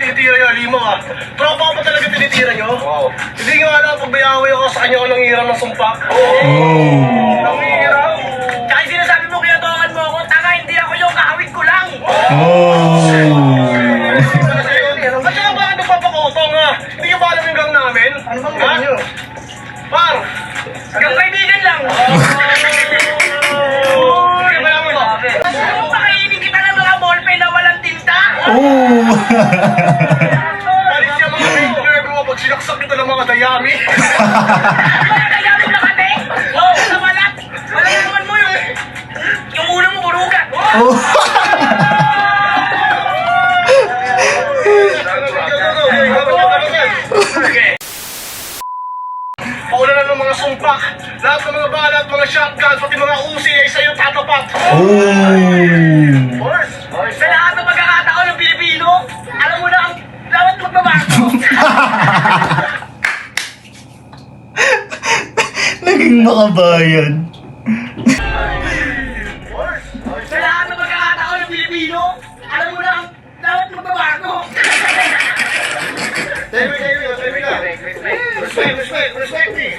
tinitira yung alimaw ah. Tropa ko pa talaga tinitira nyo? Wow. Hindi nyo alam pag bayaway ako sa kanya ko nangiram ng sumpa. Nangiram? Tsaka yung sinasabi mo, kinatokan mo ako, tanga, hindi ako yung kahawig ko lang. At saka bakit nagpapakotong ah? Hindi nyo ba alam yung gang namin? Ano bang gang nyo? Par! Hanggang kaibigan lang. Pakainin kita ng mga ballpen na walang tinta. Alis yung mga paper mo pag sinaksak nito ng mga dayami. Wala kayang nakate. Oo, sa malat. Wala naman mo yung ulo mo burugan. Pauna na ng mga sumpak. Lahat ng mga bala at mga shotgun, pati mga usi ay sa'yo tatapat. Sa lahat ng pagkakataon ng Pilipino, alam mo na ang dapat magbabago. Naging makabayan. Sa lahat ng pagkakataon ng Pilipino, alam mo na ang dapat magbabago. Respect me.